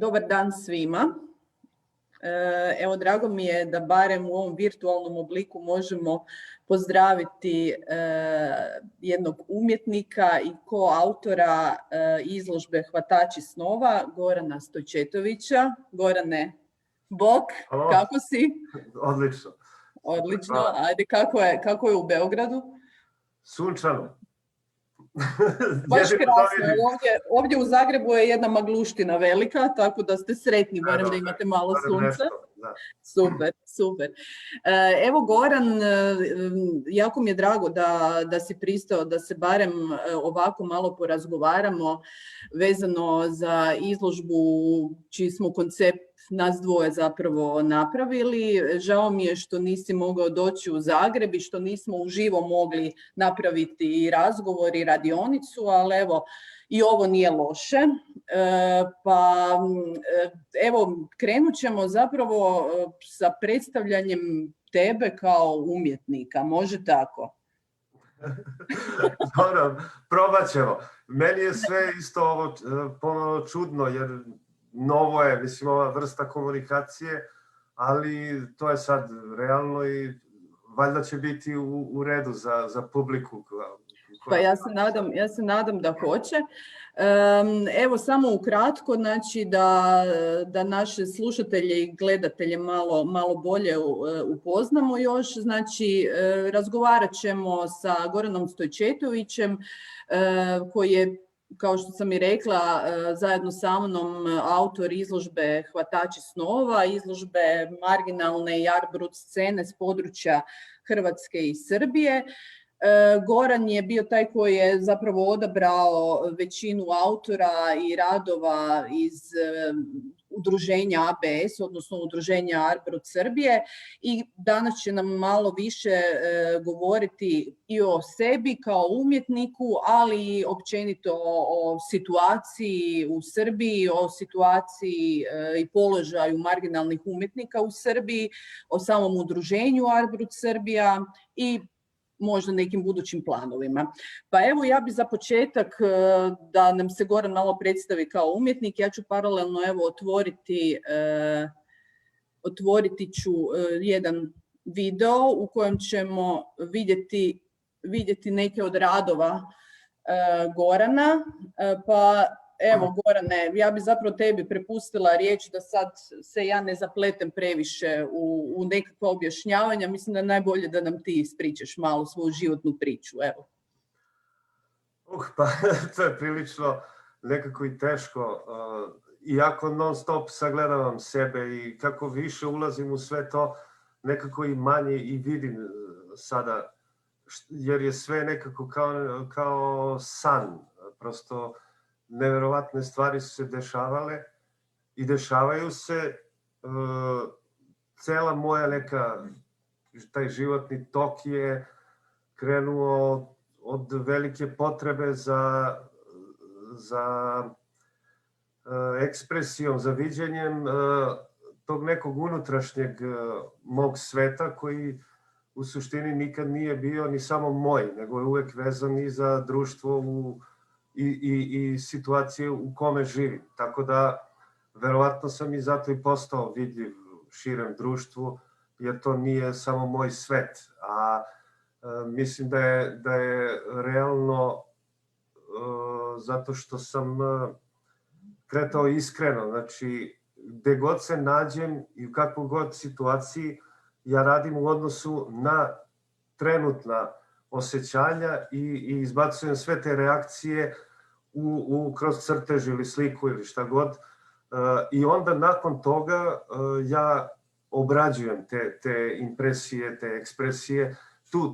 Dobar dan svima. Evo, drago mi je da barem u ovom virtualnom obliku možemo pozdraviti jednog umjetnika i koautora izložbe Hvatači snova, Gorana Stojčetovića. Gorane, bok, kako si? Odlično. Odlično. Ajde, kako je u Beogradu? Sunčano. Baš krasno. Ovdje u Zagrebu je jedna magluština velika, tako da ste sretni, barem da imate malo sunca. Super, super. Evo, Goran, jako mi je drago da si pristao da se barem ovako malo porazgovaramo vezano za izložbu čiji smo koncept nas dvoje zapravo napravili. Žao mi je što nisi mogao doći u Zagreb i što nismo uživo mogli napraviti i razgovor i radionicu, ali evo, i ovo nije loše. Pa evo, krenut ćemo zapravo sa predstavljanjem tebe kao umjetnika. Može tako? Dobro, probat ćemo. Meni je sve isto ovo pomalo čudno, jer novo je, mislim, ova vrsta komunikacije, ali to je sad realno i valjda će biti u redu za publiku. Pa ja se nadam da hoće. Evo, samo ukratko, znači da naše slušatelje i gledatelje malo bolje upoznamo još. Znači, razgovarat ćemo sa Goranom Stojčetovićem, koji je, kao što sam i rekla, zajedno sa mnom autor izložbe Hvatači snova, izložbe marginalne i art brut scene s područja Hrvatske i Srbije. Goran je bio taj koji je zapravo odabrao većinu autora i radova iz udruženja ABS, odnosno udruženja Art Brut Srbije, i danas će nam malo više govoriti i o sebi kao umjetniku, ali i općenito o situaciji u Srbiji, o situaciji i položaju marginalnih umjetnika u Srbiji, o samom udruženju Art Brut Srbija i možda nekim budućim planovima. Pa evo, ja bi za početak da nam se Goran malo predstavi kao umjetnik. Ja ću paralelno evo otvoriti ću jedan video u kojem ćemo vidjeti neke od radova Gorana. Pa evo, Gorane, ja bi zapravo tebi prepustila riječ da sad se ja ne zapletem previše u nekakva objašnjavanja. Mislim da je najbolje da nam ti ispričaš malo svoju životnu priču. Evo. Pa to je prilično nekako i teško. Iako non stop sagledavam sebe i kako više ulazim u sve to, nekako i manje i vidim sada, jer je sve nekako kao san. Prosto neverovatne stvari su se dešavale i dešavaju se. Cela moja taj životni tok je krenuo od velike potrebe za ekspresijom, za viđenjem tog nekog unutrašnjeg mog sveta, koji u suštini nikad nije bio ni samo moj, nego je uvek vezan i za društvo i situacije u kome živim. Tako da, verovatno sam i zato i postao vidljiv širem društvu, jer to nije samo moj svet. A mislim da je realno zato što sam kretao iskreno. Znači, gde god se nađem i u kakvoj god situaciji, ja radim u odnosu na trenutna osjećanja i izbacujem sve te reakcije kroz crtež ili sliku ili šta god. I onda nakon toga ja obrađujem te impresije, te ekspresije.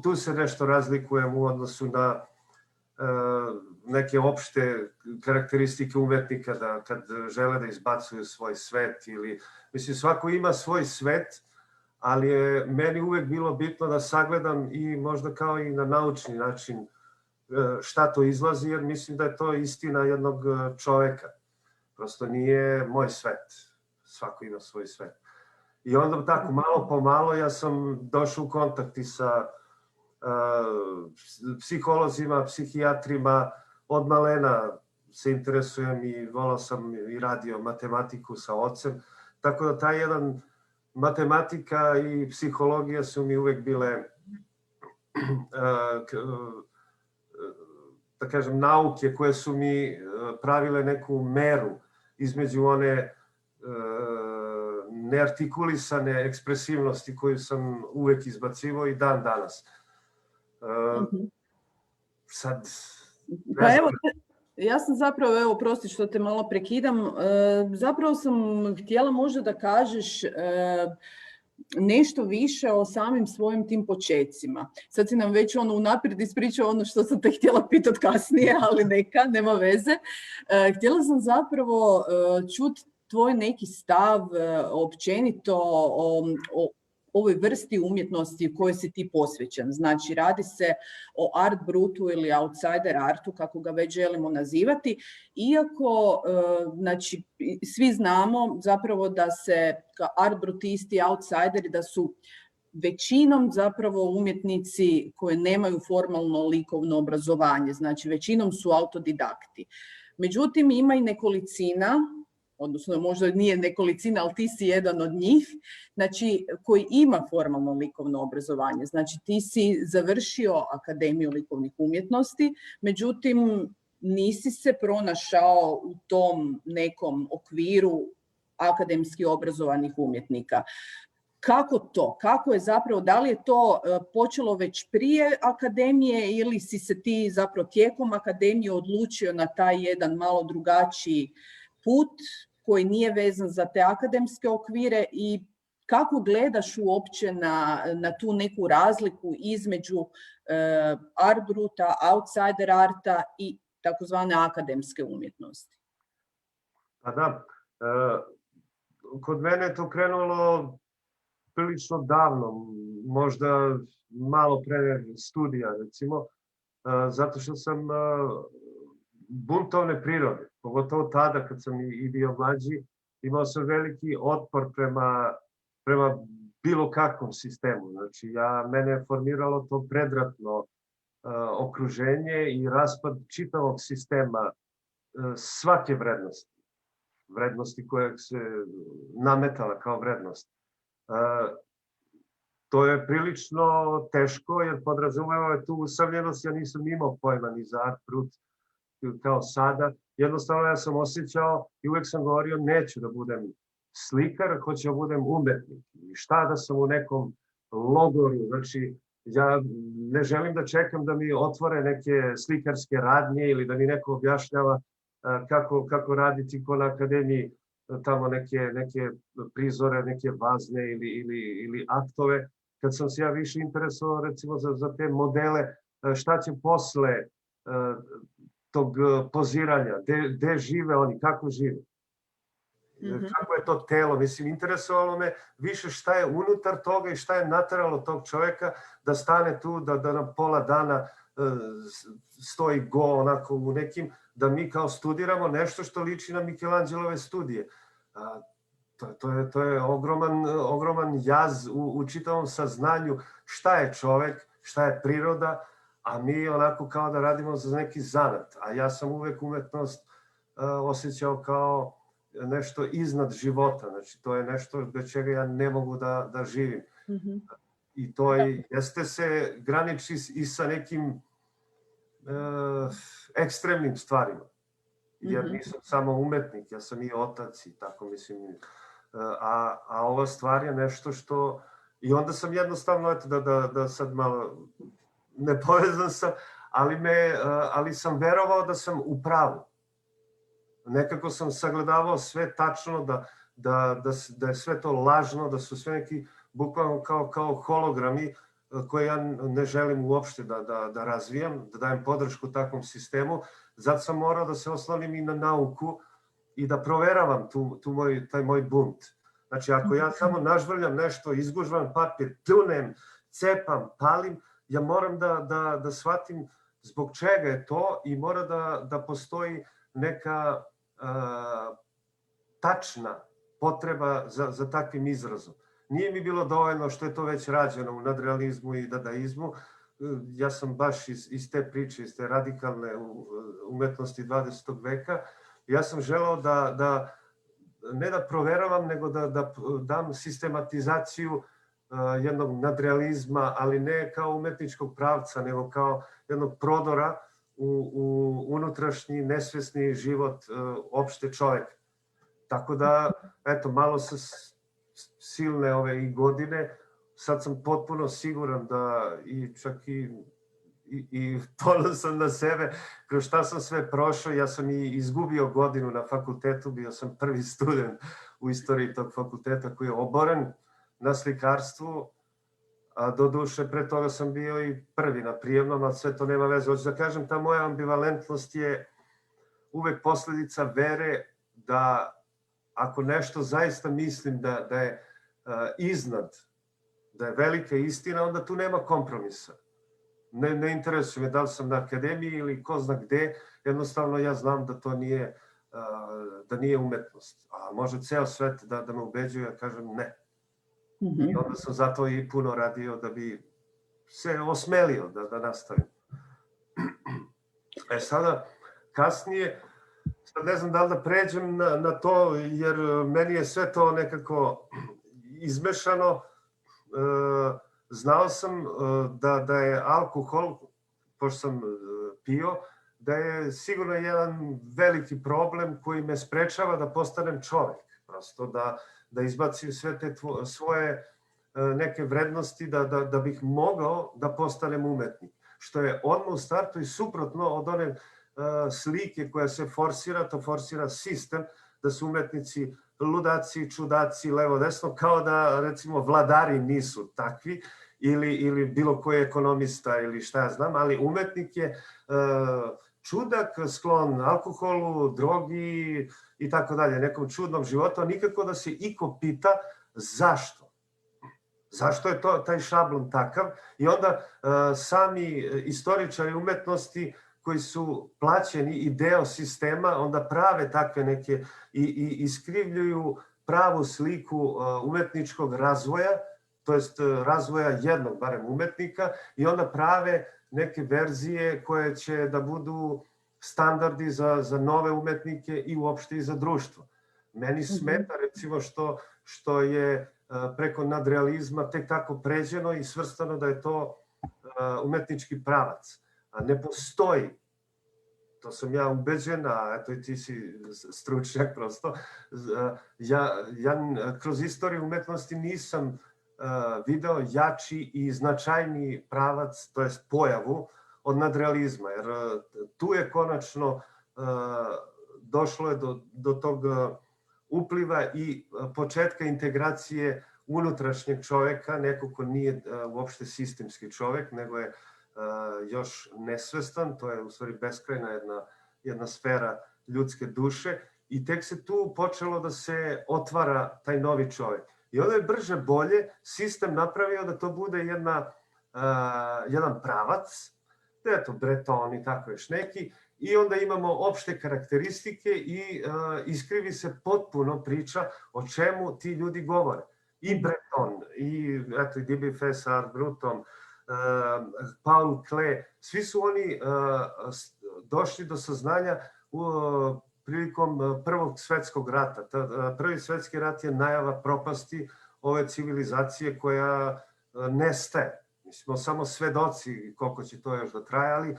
Tu se nešto razlikujem u odnosu na neke opšte karakteristike umetnika, da kad žele da izbacuju svoj svet ili... Mislim, svako ima svoj svet, ali je meni uvek bilo bitno da sagledam i možda kao i na naučni način šta to izlazi, jer mislim da je to istina jednog čoveka. Prosto nije moj svet. Svako ima svoj svet. I onda tako, malo po malo, ja sam došao u kontakt i sa psiholozima, psihijatrima, od malena se interesujem i volao sam i radio matematiku sa ocem, tako da taj jedan matematika i psihologija su mi uvek bile da kažem, nauke koje su mi pravile neku meru između one neartikulisane ekspresivnosti koju sam uvek izbacivao i dan danas. Sad... Pa evo, ja sam zapravo, evo, prosti što te malo prekidam, zapravo sam htjela možda da kažeš nešto više o samim svojim tim počecima. Sad si nam već unaprijed ispričao ono što sam te htjela pitati kasnije, ali neka, nema veze. Htjela sam zapravo čuti tvoj neki stav općenito o ovoj vrsti umjetnosti u kojoj si ti posvećen. Znači, radi se o art brutu ili outsider artu, kako ga već želimo nazivati, iako znači, svi znamo zapravo da se art brutisti, outsideri, da su većinom zapravo umjetnici koji nemaju formalno likovno obrazovanje, znači većinom su autodidakti. Međutim, ima i nekolicina, odnosno možda nije nekolicina, ali ti si jedan od njih, znači koji ima formalno likovno obrazovanje. Znači ti si završio Akademiju likovnih umjetnosti, međutim nisi se pronašao u tom nekom okviru akademski obrazovanih umjetnika. Kako to? Kako je zapravo, da li je to počelo već prije akademije ili si se ti zapravo tijekom akademije odlučio na taj jedan malo drugačiji put koji nije vezan za te akademske okvire i kako gledaš uopće na tu neku razliku između art bruta, outsider arta i takozvane akademske umjetnosti? Pa da, kod mene je to krenulo prilično davno, možda malo pre studija, recimo, zato što sam buntovne prirode, pogotovo tada kad sam i bio mlađi, imao sam veliki otpor prema bilo kakvom sistemu. Znači, mene je formiralo to predratno okruženje i raspad čitavog sistema svake vrednosti koja se nametala kao vrednost. To je prilično teško jer podrazumeva tu usamljenost, ja nisam imao pojma ni za art brut kao sada. Jednostavno ja sam osjećao i uvek sam govorio neću da budem slikar, hoću da budem umetnik. I šta da sam u nekom logoru, znači ja ne želim da čekam da mi otvore neke slikarske radnje ili da mi neko objašnjava kako raditi ko na akademiji tamo neke prizore, neke vazne ili aktove. Kad sam se ja više interesovao recimo za te modele, šta će posle tog poziranja, gde žive oni, kako žive, kako je to telo. Mislim, interesovalo me više šta je unutar toga i šta je nateralo tog čoveka da stane tu, da nam pola dana stoji go onako u nekim, da mi kao studiramo nešto što liči na Mikelanđelove studije. To je ogroman jaz u čitavom saznanju šta je čovek, šta je priroda, a mi onako kao da radimo za neki zanat. A ja sam uvek umetnost osjećao kao nešto iznad života. Znači, to je nešto bez čega ja ne mogu da živim. I to jeste se graniči i sa nekim ekstremnim stvarima. Jer nisam samo umetnik, ja sam i otac i tako, mislim. A ova stvar je nešto što... I onda sam jednostavno, eto, da sad malo nepovezan sam, ali sam verovao da sam u pravu. Nekako sam sagledavao sve tačno, da je sve to lažno, da su sve neki bukvalno kao hologrami koje ja ne želim uopšte da razvijam, da dajem podršku takvom sistemu. Zato sam morao da se oslonim i na nauku i da proveravam taj moj bunt. Znači, ako ja samo nažvrljam nešto, izgužvam papir, tunem, cepam, palim, ja moram da shvatim zbog čega je to i mora da postoji neka tačna potreba za takvim izrazom. Nije mi bilo dovoljno što je to već rađeno u nadrealizmu i dadaizmu, ja sam baš iz te priče, iz te radikalne umetnosti 20. veka. Ja sam želeo da ne da proveravam, nego da dam sistematizaciju jednog nadrealizma, ali ne kao umetničkog pravca, nego kao jednog prodora u unutrašnji nesvesni život opšte čoveka. Tako da, eto, malo sa silne ove i godine, sad sam potpuno siguran da i čak i ponosan na sebe, kroz šta sam sve prošao. Ja sam i izgubio godinu na fakultetu, bio sam prvi student u istoriji tog fakulteta koji je oboren na slikarstvu, a do duše pre toga sam bio i prvi na prijemnom, ali sve to nema veze. Hoću da kažem, ta moja ambivalentnost je uvek posledica vere da ako nešto zaista mislim da je iznad, da je velika istina, onda tu nema kompromisa. Ne interesuje me da li sam na akademiji ili ko zna gde, jednostavno ja znam da to nije umetnost. A može ceo svet da me ubeđuje, ja kažem ne. I onda sam zato i puno radio da bi se osmelio da nastavim. Sada, kasnije, sad ne znam da li da pređem na to, jer meni je sve to nekako izmešano. Znao sam da je alkohol, pošto sam pio, da je sigurno jedan veliki problem koji me sprečava da postanem čovek. Prosto da izbacim sve te svoje neke vrednosti da bih mogao da postanem umetnik. Što je odmah u startu i suprotno od one slike koja se forsira, to forsira sistem, da su umetnici ludaci, čudaci, levo, desno, kao da, recimo, vladari nisu takvi ili bilo koji ekonomista ili šta ja znam, ali umetnik je čudak, sklon alkoholu, drogi i tako dalje, nekom čudnom životu, a nikako da se iko pita zašto. Zašto je taj šablon takav? I onda sami istoričari umetnosti koji su plaćeni i deo sistema, onda prave takve neke i iskrivljuju pravu sliku umetničkog razvoja, to jest razvoja jednog, barem umetnika, i onda prave neke verzije koje će da budu standardi za nove umetnike i uopšte i za društvo. Meni smeta, recimo, što je preko nadrealizma tek tako pređeno i svrstano da je to umetnički pravac. A ne postoji, to sam ja ubeđen, a eto i ti si stručnjak prosto, ja kroz istoriju umetnosti nisam video jači i značajniji pravac, to jest pojavu, od nadrealizma, jer tu je konačno došlo je do tog upliva i početka integracije unutrašnjeg čoveka, neko ko nije uopšte sistemski čovek, nego je još nesvestan, to je u stvari beskrajna jedna sfera ljudske duše, i tek se tu počelo da se otvara taj novi čovek. I onda je brže bolje sistem napravio da to bude jedan pravac, eto, Breton i tako još neki, i onda imamo opšte karakteristike i iskrivi se potpuno priča o čemu ti ljudi govore. I Breton, i Dibi Fessard, Bruton, Paul Klee, svi su oni došli do saznanja prilikom Prvog svetskog rata. Prvi svetski rat je najava propasti ove civilizacije koja nestaje. Mi smo samo svedoci koliko će to još da traje, ali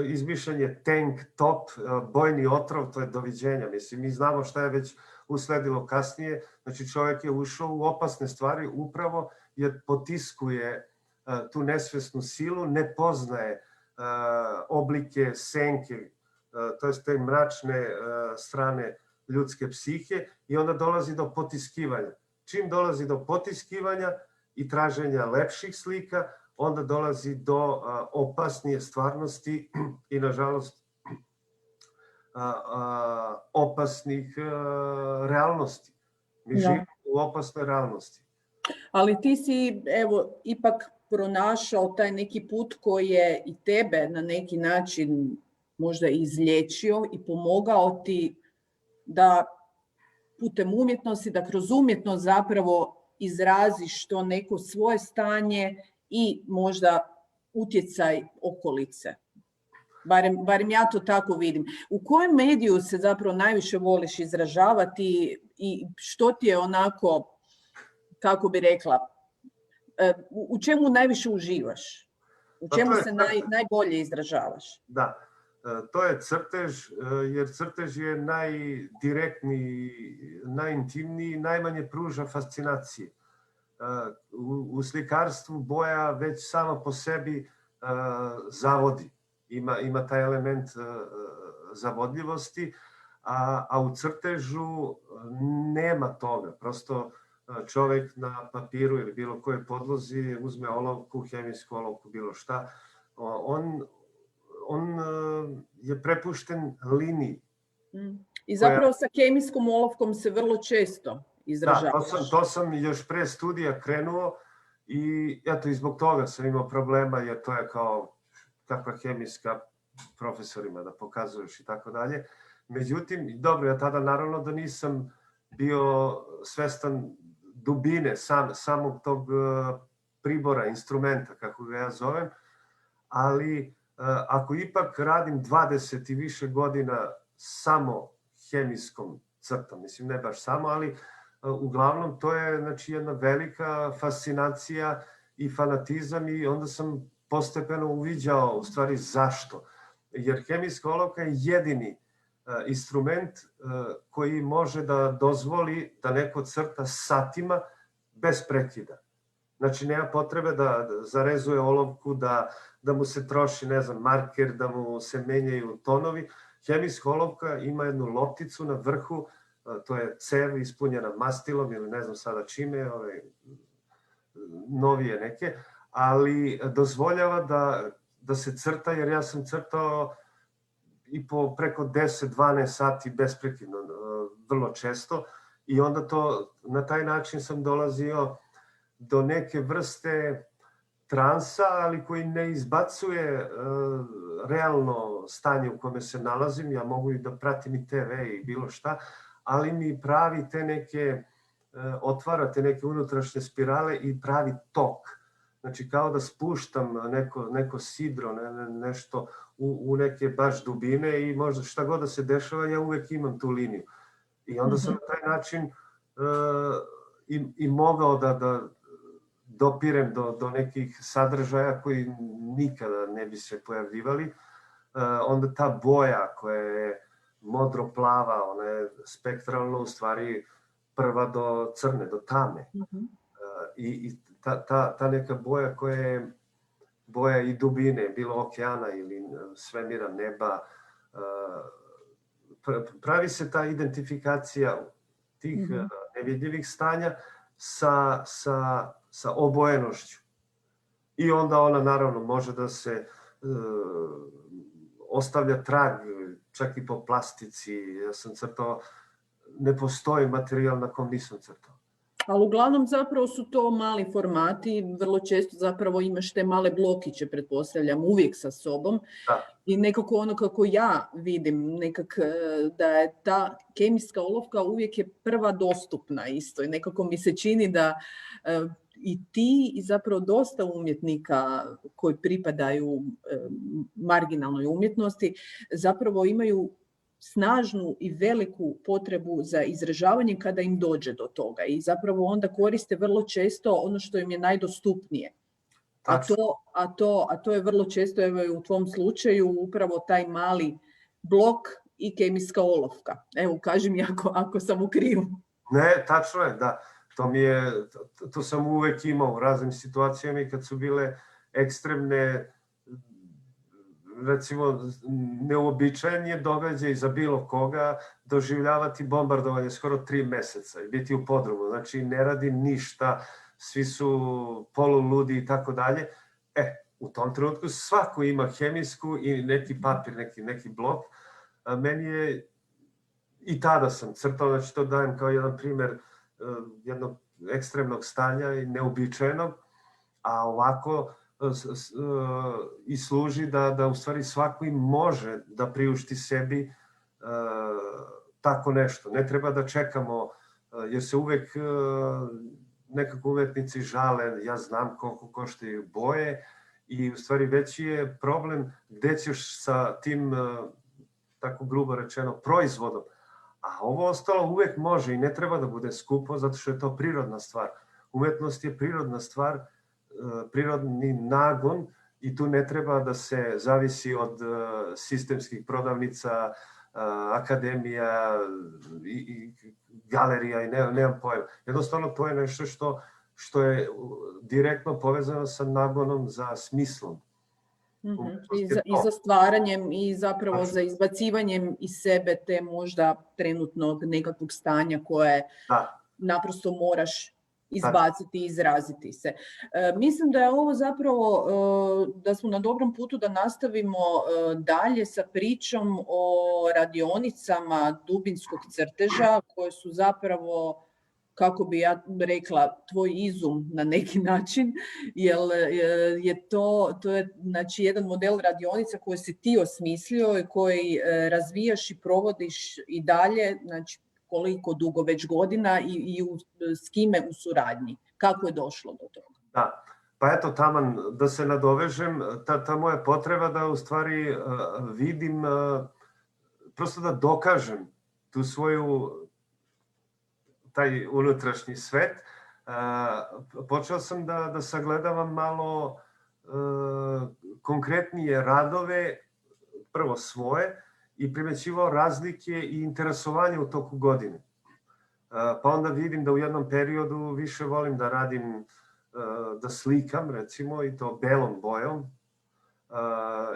izmišljen je tank, top, bojni otrov, to je doviđenja. Mislim, mi znamo šta je već usledilo kasnije. Znači, čovjek je ušao u opasne stvari upravo jer potiskuje tu nesvesnu silu, ne poznaje oblike, senke, to jest te mračne strane ljudske psihe, i onda dolazi do potiskivanja. Čim dolazi do potiskivanja i traženja lepših slika, onda dolazi do opasnije stvarnosti i, nažalost, opasnih realnosti. Mi živimo u opasnoj realnosti. Ali ti si, evo, ipak pronašao taj neki put koji je i tebe na neki način možda izliječio i pomogao ti da putem umjetnosti, da kroz umjetnost zapravo izraziš to neko svoje stanje i možda utjecaj okolice. Barem ja to tako vidim. U kojem mediju se zapravo najviše voliš izražavati i što ti je onako, kako bi rekla, u čemu najviše uživaš? U čemu se najbolje izražavaš? Da, to je crtež, jer crtež je najdirektniji, najintimniji, najmanje pruža fascinacije. U slikarstvu boja već sama po sebi zavodi. Ima taj element zavodljivosti, a u crtežu nema toga. Prosto čovjek na papiru ili bilo koje podlozi uzme olovku, hemijsku olovku, bilo šta. On je prepušten liniji. I zapravo sa kemijskom olovkom se vrlo često izražavaš. Da, to sam još pre studija krenuo i eto i zbog toga sam imao problema, jer to je kao kakva hemijska profesorima da pokazuješ i tako dalje. Međutim, dobro, ja tada naravno da nisam bio svestan dubine samog tog pribora, instrumenta, kako ga ja zovem, ali ako ipak radim 20 i više godina samo hemijskom crtom, mislim ne baš samo, ali uglavnom to je znači, jedna velika fascinacija i fanatizam i onda sam postepeno uviđao u stvari zašto. Jer hemijska olovka je jedini instrument koji može da dozvoli da neko crta satima bez prekida. Znači, nema potrebe da zarezuje olovku, da mu se troši, ne znam, marker, da mu se menjaju tonovi. Hemijska olovka ima jednu lopticu na vrhu, to je cev ispunjena mastilom ili ne znam sada čime, novije neke, ali dozvoljava da se crta, jer ja sam crtao i po preko 10-12 sati besprekidno, vrlo često, i onda to, na taj način sam dolazio do neke vrste transa, ali koji ne izbacuje realno stanje u kome se nalazim. Ja mogu i da pratim i TV i bilo šta, ali mi pravi te neke, otvara te neke unutrašnje spirale i pravi tok. Znači kao da spuštam neko sidro, nešto u neke baš dubine i možda šta god da se dešava, ja uvek imam tu liniju. I onda sam na taj način i mogao da dopirem do nekih sadržaja koji nikada ne bi se pojavljivali. Onda ta boja koja je modro-plava, ona je spektralno u stvari prva do crne, do tame. I ta neka boja koja je boja i dubine, bilo okeana ili svemira, neba, pravi se ta identifikacija tih nevidljivih stanja sa obojenošću. I onda ona naravno može da se ostavlja trag, čak i po plastici. Ja sam crtao, ne postoji materijal na kom nisam crtao. Ali uglavnom zapravo su to mali formati, vrlo često zapravo imaš te male blokiće, pretpostavljam, uvijek sa sobom. Da. I nekako ono kako ja vidim, nekak da je ta kemijska olovka uvijek je prva dostupna isto. I nekako mi se čini da i ti i zapravo dosta umjetnika koji pripadaju marginalnoj umjetnosti zapravo imaju snažnu i veliku potrebu za izražavanje kada im dođe do toga i zapravo onda koriste vrlo često ono što im je najdostupnije. A to je vrlo često, evo u tvom slučaju, upravo taj mali blok i kemijska olovka. Evo, kaži mi ako sam u krivu. Ne, tačno je, da. To sam uvek imao u raznim situacijama i kad su bile ekstremne, recimo, neuobičajen je događaj za bilo koga doživljavati bombardovanje skoro 3 meseca i biti u podrumu. Znači, ne radi ništa, svi su poluludi i tako dalje. U tom trenutku svako ima hemijsku i neki papir, neki blok. Meni je, i tada sam crtao, znači to dajem kao jedan primer jednog ekstremnog stanja i neuobičajenog, a ovako i služi da u stvari svako im može da priušti sebi tako nešto. Ne treba da čekamo, jer se uvek nekako umetnici žale, ja znam koliko koštaju boje i u stvari veći je problem gde ćeš sa tim, tako grubo rečeno, proizvodom. A ovo ostalo uvek može i ne treba da bude skupo zato što je to prirodna stvar. Umetnost je prirodna stvar, prirodni nagon i tu ne treba da se zavisi od sistemskih prodavnica, akademija i galerija i nemam pojma. Jednostavno to je nešto što je direktno povezano sa nagonom za smislom. I za stvaranjem i zapravo za izbacivanjem iz sebe te možda trenutnog nekakvog stanja koje naprosto moraš izbaciti i izraziti se. Mislim da je ovo zapravo, da smo na dobrom putu da nastavimo dalje sa pričom o radionicama dubinskog crteža koje su zapravo, kako bi ja rekla, tvoj izum na neki način, jer je to je znači jedan model radionica koji si ti osmislio i koji razvijaš i provodiš i dalje, znači koliko dugo već godina i s kime u suradnji. Kako je došlo do toga? Da, pa eto taman da se nadovežem, ta moja potreba da u stvari vidim, prosto da dokažem tu svoju taj unutrašnji svet, počeo sam da sagledavam malo konkretnije radove, prvo svoje, i primećivao razlike i interesovanje u toku godine. Pa onda vidim da u jednom periodu više volim da radim, da slikam recimo i to belom bojom,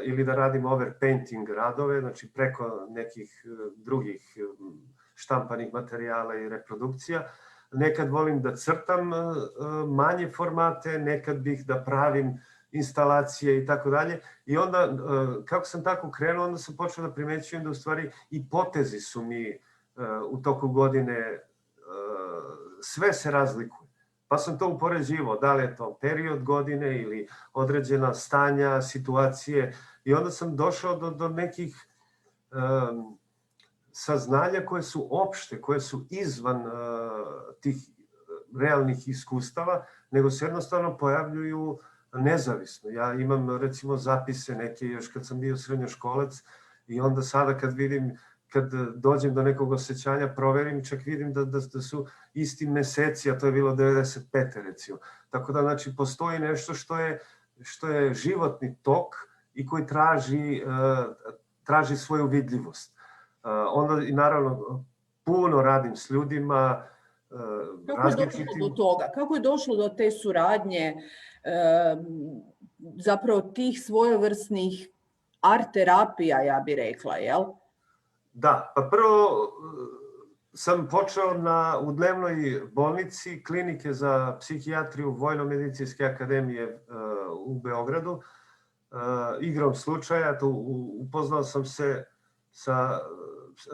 ili da radim overpainting radove, znači preko nekih drugih štampanih materijala i reprodukcija. Nekad volim da crtam manje formate, nekad bih da pravim instalacije i tako dalje. I onda, kako sam tako krenuo, onda sam počeo da primećujem da u stvari i potezi su mi u toku godine, sve se razlikuje. Pa sam to upoređivao, da li je to period godine ili određena stanja, situacije. I onda sam došao do nekih saznanja koje su opšte, koje su izvan tih realnih iskustava, nego se jednostavno pojavljuju nezavisno. Ja imam recimo zapise neke još kad sam bio srednjoškolac i onda sada kad vidim, kad dođem do nekog osjećanja, proverim, čak vidim da su isti meseci, a to je bilo 95. recimo. Tako da, znači, postoji nešto što je životni tok i koji traži svoju vidljivost. Onda i naravno puno radim s ljudima, različitim... Kako je došlo do toga? Kako je došlo do te suradnje, zapravo tih svojevrsnih art terapija, ja bih rekla, jel? Da, pa prvo sam počeo u dnevnoj bolnici klinike za psihijatriju Vojno-medicinske akademije u Beogradu. Igrom slučaja, upoznao sam se sa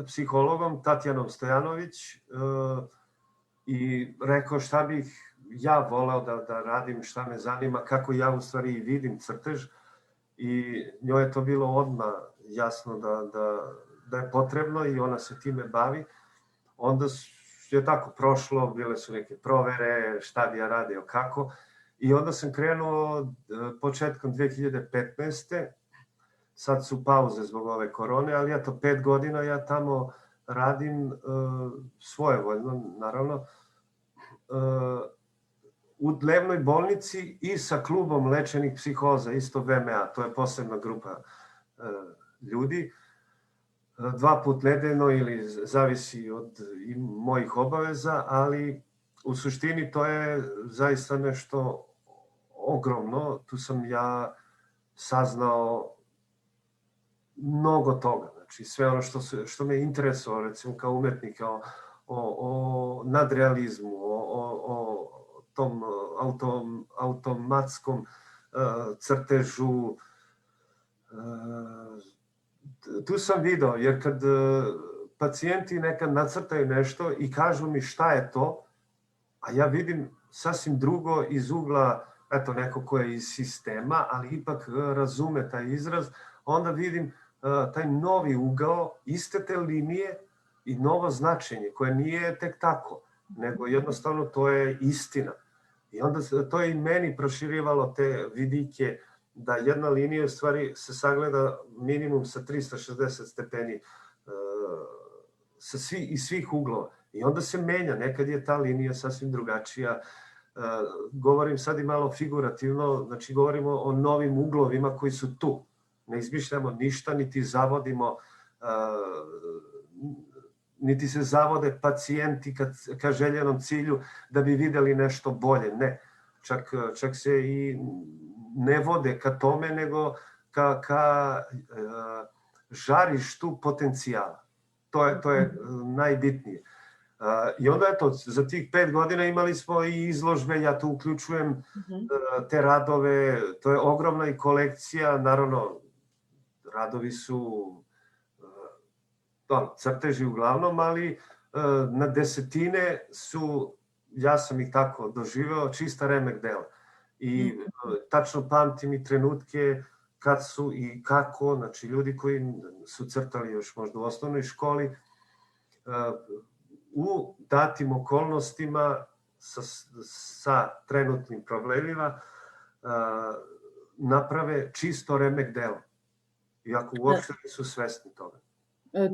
psihologom Tatjanom Stojanović i rekao šta bih ja voleo da radim, šta me zanima, kako ja u stvari vidim crtež. I njoj je to bilo odmah jasno da je potrebno i ona se time bavi. Onda je tako prošlo, bile su neke provere, šta bi ja radio, kako. I onda sam krenuo početkom 2015. Sad su pauze zbog ove korone, ali eto 5 godina ja tamo radim svojevoljno, naravno, u dnevnoj bolnici i sa klubom lečenih psihoza, isto VMA, to je posebna grupa ljudi. 2 puta nedeljno ili zavisi od mojih obaveza, ali u suštini to je zaista nešto ogromno. Tu sam ja saznao mnogo toga. Znači sve ono što me interesovalo, recimo kao umetnika, o nadrealizmu, o tom automatskom crtežu. Tu sam video, jer kad pacijenti nekad nacrtaju nešto i kažu mi šta je to, a ja vidim sasvim drugo iz ugla, eto, neko ko je iz sistema, ali ipak razume taj izraz, onda vidim taj novi ugao, iste te linije i novo značenje, koje nije tek tako, nego jednostavno to je istina. I onda to je i meni proširivalo te vidike da jedna linija u stvari se sagleda minimum sa 360 stepeni iz svih uglova. I onda se menja, nekad je ta linija sasvim drugačija. Govorim sad i malo figurativno, znači govorimo o novim uglovima koji su tu. Ne izmišljamo ništa, niti zavodimo, niti se zavode pacijenti ka željenom cilju da bi videli nešto bolje. Ne, čak se i ne vode ka tome, nego ka žarištu potencijala. To je najbitnije. I onda eto, za tih 5 godina imali smo i izložbe, ja tu uključujem te radove, to je ogromna i kolekcija, naravno, radovi su crteži uglavnom, ali na desetine su, ja sam ih tako doživeo, čista remek dela. I tačno pamtim i trenutke kad su i kako, znači ljudi koji su crtali još možda u osnovnoj školi, u datim okolnostima sa trenutnim problemima naprave čisto remek delo. Iako uopšte nisu svesni toga.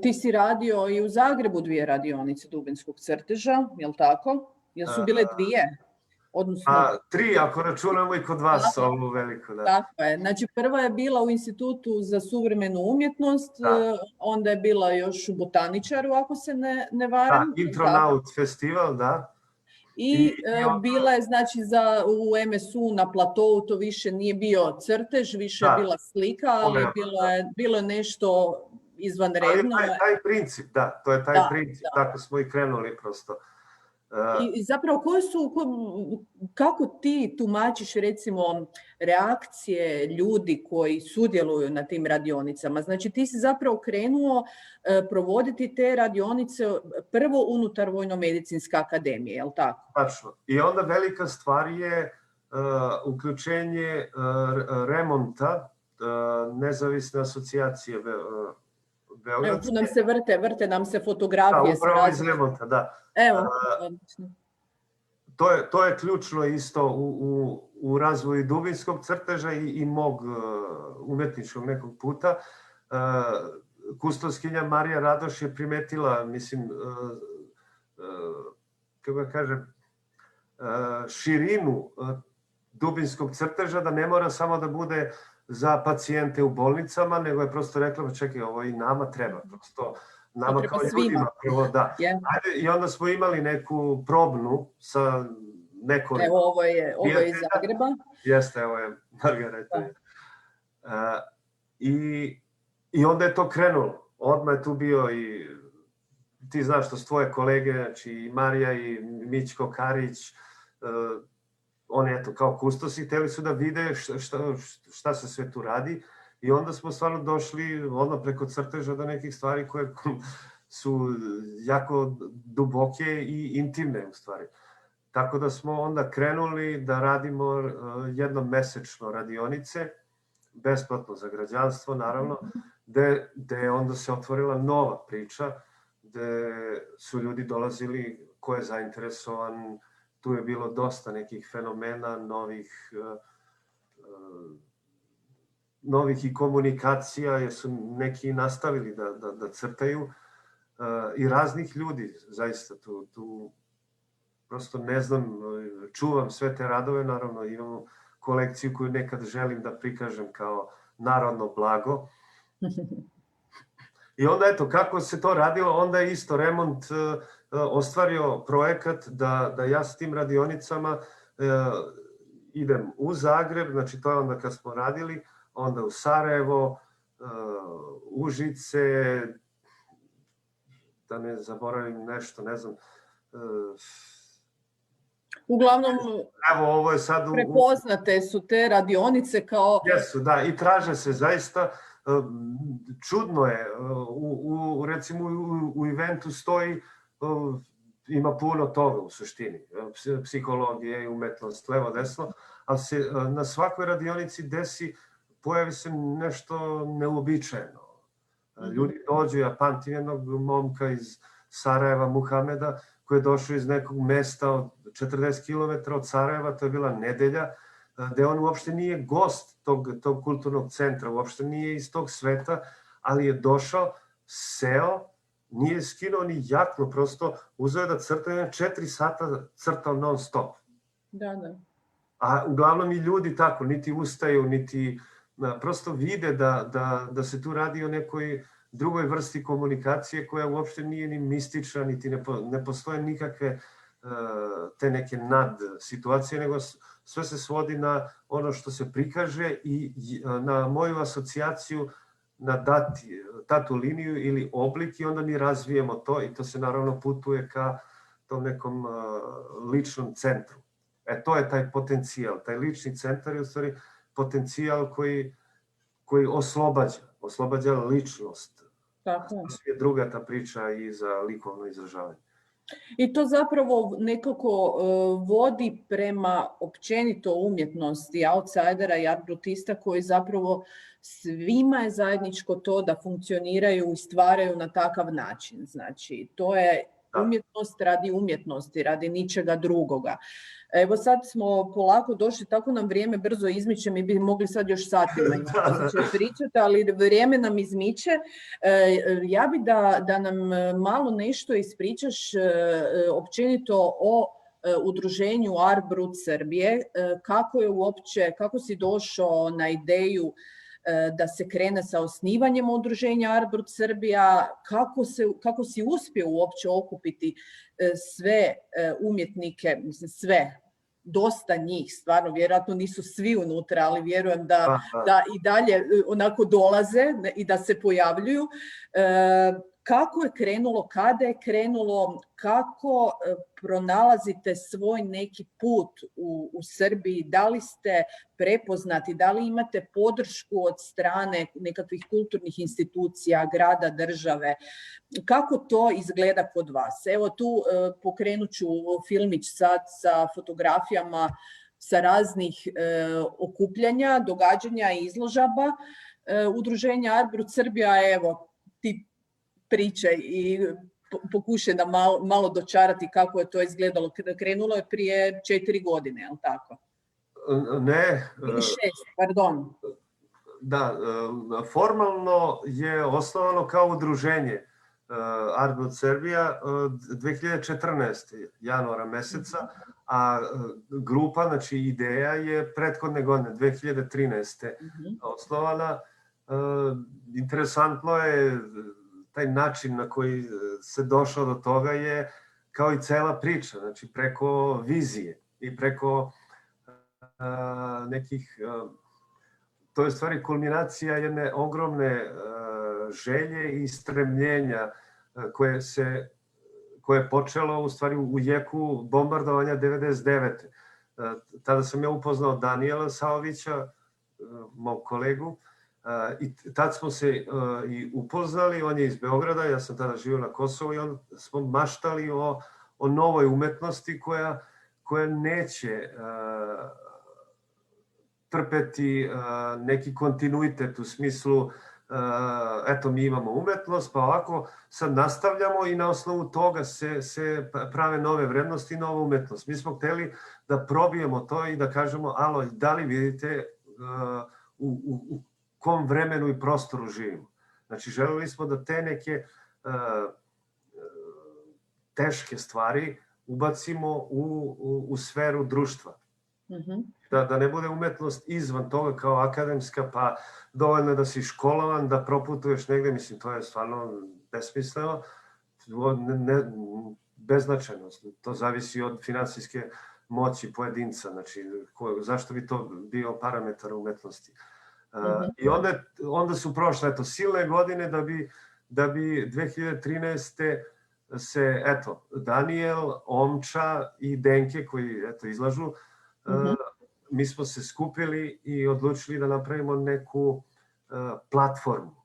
Ti si radio i u Zagrebu 2 radionice dubinskog crteža, je li tako? Jel su bile 2? Odnosno... 3, ako računamo i kod vas ovu veliku. Da. Tako je. Znači, prva je bila u Institutu za suvremenu umjetnost, onda je bila još u Botaničaru, ako se ne varam. Da, Intronaut festival, da. I bila je, znači, u MSU na Platou, to više nije bio crtež, više je bila slika, ali bilo je nešto izvanredno. Ali taj princip, da, to je taj princip, tako smo i krenuli prosto. I zapravo kako ti tumačiš recimo reakcije ljudi koji sudjeluju na tim radionicama? Znači ti si zapravo krenuo provoditi te radionice prvo unutar Vojno-medicinske akademije, je li tako? Tačno. I onda velika stvar je uključenje remonta nezavisne asocijacije Beogradske. Evo, tu nam se vrte nam se fotografije. Da, upravo iz remonta, da. Evo, to je ključno isto u razvoju dubinskog crteža i mog umetničkog nekog puta. Kustoskinja Marija Radoš je primetila, mislim, kako ga kažem, širinu dubinskog crteža, da ne mora samo da bude za pacijente u bolnicama, nego je prosto rekla, čekaj, ovo i nama treba, prosto nama kao ljudima prvo, da. I onda smo imali neku probnu sa nekoliko... Evo, ovo je iz Zagreba. Jeste, ovo je Margareta. I onda je to krenulo. Odmah je tu bio i ti znaš što su tvoje kolege, znači i Marija i Mićko Karić, oni eto kao kustosi, hteli su da vide šta se sve tu radi i onda smo stvarno došli odmah preko crteža do nekih stvari koje su jako duboke i intimne u stvari. Tako da smo onda krenuli da radimo jednom mesečno radionice, besplatno za građanstvo naravno, gde onda se otvorila nova priča, gde su ljudi dolazili, ko je zainteresovan. Tu je bilo dosta nekih fenomena, novih i komunikacija, jer su neki nastavili da crtaju i raznih ljudi, zaista tu prosto ne znam, čuvam sve te radove, naravno imam kolekciju koju nekad želim da prikažem kao narodno blago. I onda eto, kako se to radilo, onda je isto Remont ostvario projekat da ja s tim radionicama idem u Zagreb, znači to je onda kad smo radili, onda u Sarajevo, Užice, da ne zaboravim nešto, ne znam. Uglavnom, evo, ovo je sad prepoznate su te radionice kao... Jesu, da, i traže se zaista. Čudno je, recimo u eventu stoji, ima puno toga u suštini, psihologije i umetnost, levo, desno, ali se na svakoj radionici pojavi se nešto neuobičajeno. Ljudi dođu, ja pamtim jednog momka iz Sarajeva, Muhameda, koji je došao iz nekog mesta od 40 km od Sarajeva, to je bila nedelja, gde on uopšte nije gost tog kulturnog centra, uopšte nije iz tog sveta, ali je došao, seo, nije skinuo ni jaknu, prosto uzeo je da crta, 4 sata crtao non stop. Da, da. A uglavnom i ljudi tako, niti ustaju, niti prosto vide da se tu radi o nekoj drugoj vrsti komunikacije koja uopšte nije ni mistična, niti ne postoje nikakve te neke nad situacije, nego sve se svodi na ono što se prikaže i na moju asocijaciju na datu liniju ili oblik i onda mi razvijemo to i to se naravno putuje ka tom nekom ličnom centru. To je taj potencijal, taj lični centar je u stvari potencijal koji oslobađa ličnost. Tako. Je druga ta priča i za likovno izražavanje. I to zapravo nekako vodi prema općenito umjetnosti outsidera i artbrutista koji zapravo svima je zajedničko to da funkcioniraju i stvaraju na takav način. Znači, to je umjetnost radi umjetnosti, radi ničega drugoga. Evo sad smo polako došli, tako nam vrijeme brzo izmiče, mi bi mogli sad još satima pričati, ali vrijeme nam izmiče. Ja bi da nam malo nešto ispričaš općenito o udruženju Artbrut Srbije, kako si došao na ideju da se krene sa osnivanjem udruženja Artbrut Srbija, kako si uspio uopće okupiti sve umjetnike, mislim sve, dosta njih, stvarno, vjerojatno nisu svi unutra, ali vjerujem da i dalje onako dolaze i da se pojavljuju. Kako je krenulo, kada je krenulo, kako pronalazite svoj neki put u Srbiji, da li ste prepoznati, da li imate podršku od strane nekakvih kulturnih institucija, grada, države, kako to izgleda kod vas? Evo tu pokrenut ću filmić sad sa fotografijama sa raznih okupljanja, događanja i izložaba udruženja Artbrut Srbija. Evo, ti pričaj i pokušaj da malo dočarati kako je to izgledalo. Krenulo je prije 4 godine, je li tako? Ne. Ili 6, pardon. Da, formalno je osnovano kao udruženje Artbrut Srbija 2014. januara meseca, a grupa, znači ideja je prethodne godine, 2013. osnovana. Interesantno je taj način na koji se došao do toga je kao i cela priča, znači preko vizije i preko nekih, to je stvari kulminacija jedne ogromne želje i stremljenja koje je počelo u stvari u jeku bombardovanja 99. Tada sam ja upoznao Danijela Saovića, mog kolegu, i tad smo se i upoznali, on je iz Beograda, ja sam tada živio na Kosovu i onda smo maštali o novoj umetnosti koja neće trpeti neki kontinuitet u smislu eto mi imamo umetnost, pa ovako sad nastavljamo i na osnovu toga se prave nove vrednosti i nova umetnost. Mi smo hteli da probijemo to i da kažemo, alo, da li vidite u kom vremenu i prostoru živimo. Znači, želeli smo da te neke teške stvari ubacimo u sferu društva. Da ne bude umetnost izvan toga kao akademska, pa dovoljno da si školovan, da proputuješ negde, mislim, to je stvarno besmisleno, beznačajno. To zavisi od finansijske moći pojedinca, znači, zašto bi to bio parametar umetnosti. I onda su prošle silne godine da bi 2013. se, eto, Danijel, Omča i Denke koji, eto, izlažu, mi smo se skupili i odlučili da napravimo neku platformu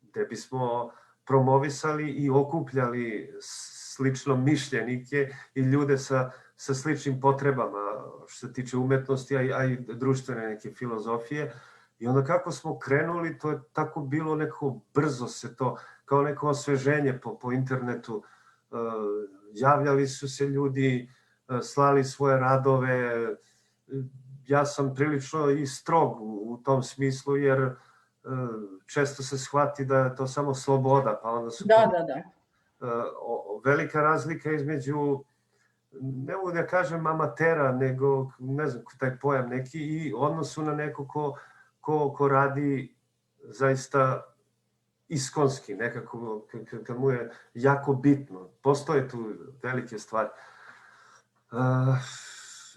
gde bismo promovisali i okupljali slično mišljenike i ljude sa sličnim potrebama što se tiče umetnosti, a i društvene neke filozofije. I onda kako smo krenuli, to je tako bilo neko brzo se to, kao neko osveženje po internetu. Javljali su se ljudi, slali svoje radove. ja sam prilično i strog u tom smislu, jer često se shvati da je to samo sloboda, pa onda su Da, to da, da. velika razlika između, ne mogu da kažem amatera, nego ne znam taj pojam neki, i odnosu na neko ko radi zaista iskonski, nekako kad mu je jako bitno. Postoje tu velike stvari.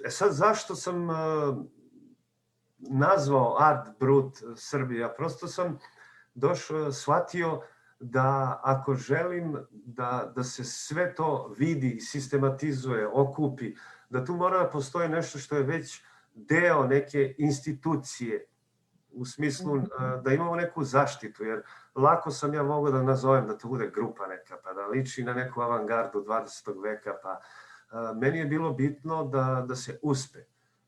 Sad, zašto sam nazvao Art Brut Srbija? Prosto sam shvatio da ako želim da se sve to vidi i sistematizuje, okupi, da tu mora da postoji nešto što je već deo neke institucije, u smislu da imamo neku zaštitu, jer lako sam ja mogao da nazovem da to bude grupa neka, pa da liči na neku avangardu 20. veka, pa meni je bilo bitno da se uspe,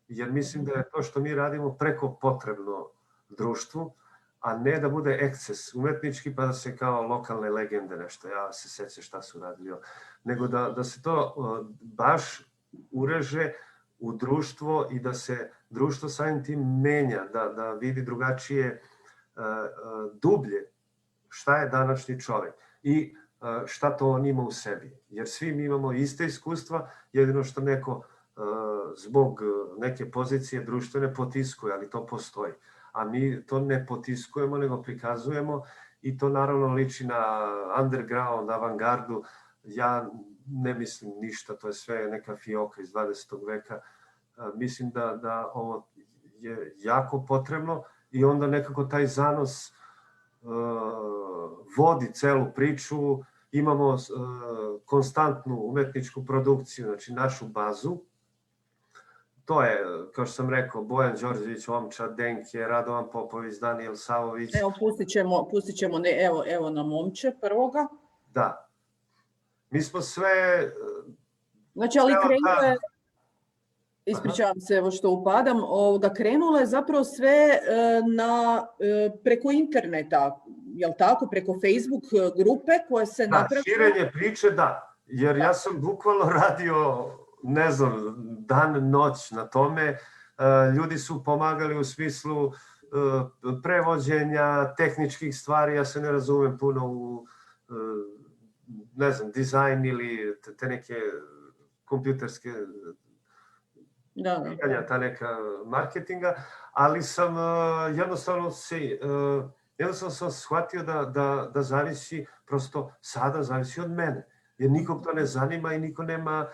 jer mislim da je to što mi radimo preko potrebno društvu, a ne da bude eksces umetnički pa da se kao lokalne legende nešto, ja se sećam šta su radili, nego da se to baš ureže u društvo i da se društvo samim tim menja, da vidi drugačije, dublje šta je današnji čovek i šta to on ima u sebi. Jer svi mi imamo iste iskustva, jedino što neko zbog neke pozicije društvene potiskuje, ali to postoji. A mi to ne potiskujemo, nego prikazujemo i to naravno liči na underground, avangardu. Ja ne mislim ništa, to je sve neka fioka iz 20. veka. Mislim da ovo je jako potrebno i onda nekako taj zanos vodi celu priču. Imamo konstantnu umetničku produkciju, znači našu bazu. To je, kao što sam rekao, Bojan Đorđević, Omča, Denke, Radovan Popović, Danijel Savović. Evo, pustit ćemo, evo na momče prvoga. Da. Mi smo sve... Znači, ali krenulo je, ispričavam se evo što upadam, krenulo je zapravo sve preko interneta, jel tako, preko Facebook grupe koje se napravila. Širenje priče, da, jer ja sam bukvalno radio, ne znam, dan, noć na tome. Ljudi su pomagali u smislu prevođenja, tehničkih stvari, ja se ne razumem puno u, ne znam, dizajn ili te neke kompjuterske pitanja, ta neka marketinga, ali sam jednostavno sam shvatio da zavisi, prosto sada zavisi od mene, jer nikog to ne zanima i niko nema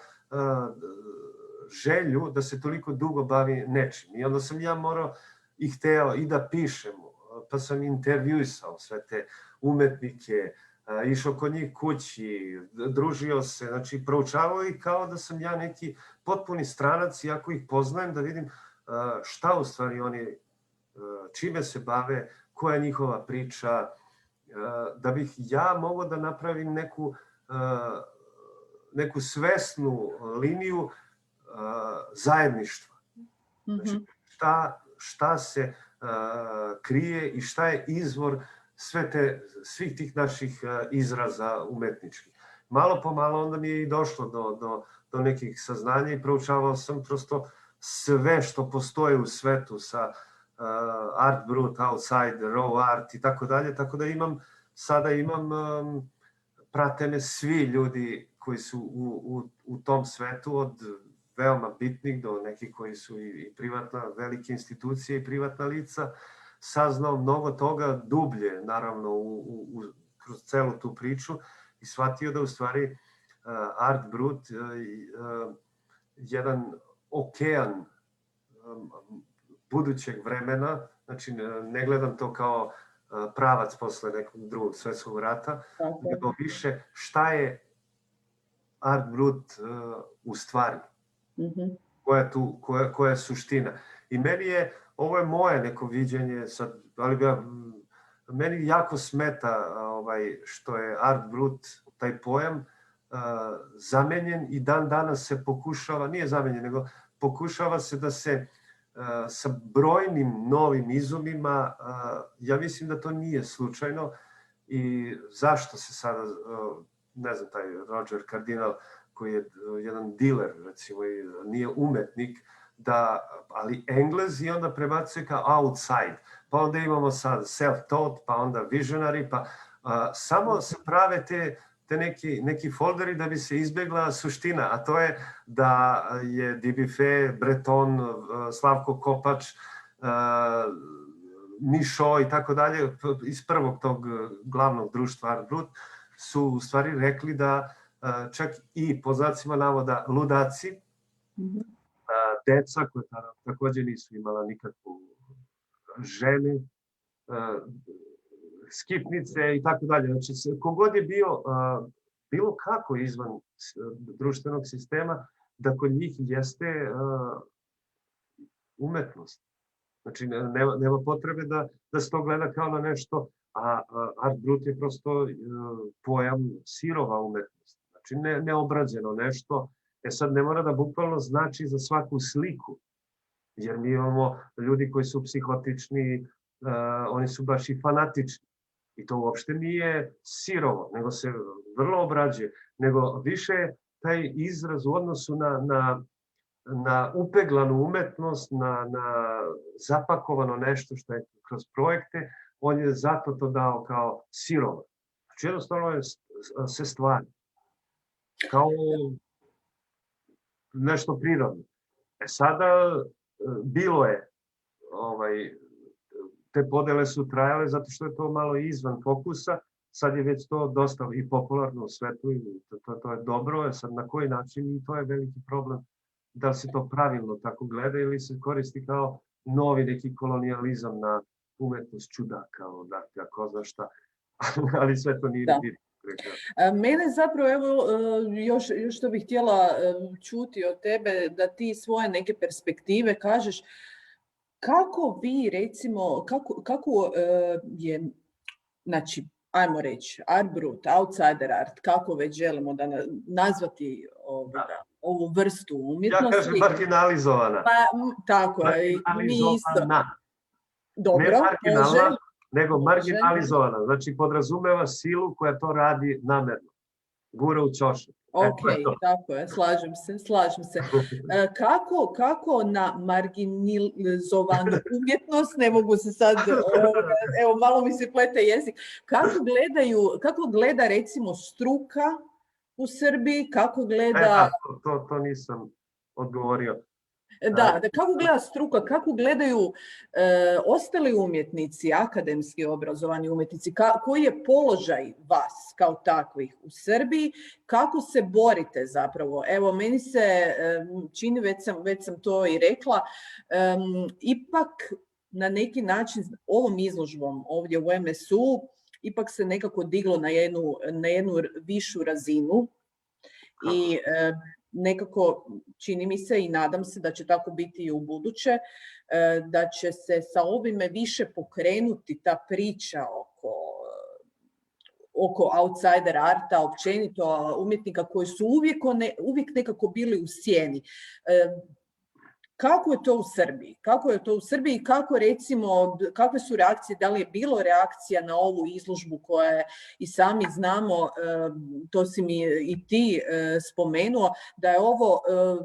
želju da se toliko dugo bavi nečim. I onda sam ja morao i hteo i da pišem, pa sam intervjuisao sve te umetnike, išao kod njih kući, družio se, znači proučavao ih kao da sam ja neki potpuni stranac, iako ih poznajem, da vidim šta u stvari oni, čime se bave, koja je njihova priča, da bih ja mogao da napravim neku svesnu liniju zajedništva. Znači, šta se krije i šta je izvor svih tih naših izraza umetničkih. Malo po malo onda mi je i došlo do nekih saznanja i proučavao sam prosto sve što postoji u svetu sa Art Brut, Outside, Raw Art i tako dalje, tako da sada imam, prate me svi ljudi koji su u tom svetu, od veoma bitnih do nekih koji su i privatna, velike institucije i privatna lica, saznao mnogo toga dublje, naravno, kroz celu tu priču i shvatio da u stvari Art Brut jedan okean budućeg vremena, znači ne gledam to kao pravac posle nekog drugog svetskog rata, nego više šta je Art Brut u stvari, koja je suština. I ovo je moje neko viđenje, ali meni jako smeta što je Art Brut, taj pojam, zamenjen i dan danas se pokušava, nije zamenjen, nego pokušava se da se sa brojnim novim izumima, ja mislim da to nije slučajno i zašto se sada, ne znam, taj Roger Cardinal, koji je jedan diler, recimo, i nije umetnik, ali Englezi onda prebacuje kao outside, pa onda imamo sad self-taught, pa onda visionary, pa samo se prave te neki folderi da bi se izbjegla suština, a to je da je Dubuffet, Breton, Slavko Kopač, Mišo i tako dalje, iz prvog tog glavnog društva Art Brut, su u stvari rekli da čak i po znacima navoda ludaci, deca koja također nisu imala nikakvu žene, skitnice i tako dalje. Znači, kogod je bio bilo kako izvan društvenog sistema, da kod njih jeste umetnost. Znači, nema potrebe da se to gleda kao na nešto, a Art Brut je prosto pojam sirova umetnost. Znači, neobrađeno nešto. Sad ne mora da bukvalno znači za svaku sliku, jer mi imamo ljudi koji su psihotični, oni su baš i fanatični. I to uopšte nije sirovo, nego se vrlo obrađuje, nego više taj izraz u odnosu na upeglanu umetnost, na zapakovano nešto što je kroz projekte, on je zato to dao kao sirovo. Znači jednostavno se stvari. Kao nešto prirodno. Sada bilo je, te podele su trajale zato što je to malo izvan fokusa, sad je već to dosta i popularno u svetu i to je dobro, sad na koji način i to je veliki problem, da li se to pravilno tako gleda ili se koristi kao novi neki kolonijalizam na umetnost čudaka, dakle, ko zna šta, ali sve to nije bitno. Mene zapravo, evo, još što bih htjela čuti od tebe, da ti svoje neke perspektive kažeš, kako vi, recimo, kako je, znači, ajmo reći, Art Brut, outsider art, kako već želimo da nazvati ovu vrstu umjetnosti. Ja kažem marginalizovana. Tako je, mi isto. Dobro, ne marginalna, nego marginalizovana. Znači, podrazumeva silu koja to radi namerno. Gura u ćošak. Ok, tako je, slažem se. Kako na marginalizovanu umjetnost, ne mogu se sad, evo malo mi se plete jezik, kako gleda recimo struka u Srbiji, kako gleda... To nisam odgovorio. Da, kako gleda struka, kako gledaju ostali umjetnici, akademski obrazovani umjetnici, koji je položaj vas kao takvih u Srbiji, kako se borite zapravo? Evo, meni se čini, već sam to i rekla, ipak na neki način ovom izložbom ovdje u MSU ipak se nekako diglo na jednu višu razinu i nekako čini mi se i nadam se da će tako biti i u buduće, da će se sa ovime više pokrenuti ta priča oko outsider arta, općenito umjetnika koji su uvijek nekako bili u sjeni. Kako je to u Srbiji? Kako recimo, kakve su reakcije, da li je bilo reakcija na ovu izložbu koja je, i sami znamo, to si mi i ti spomenuo, da je ovo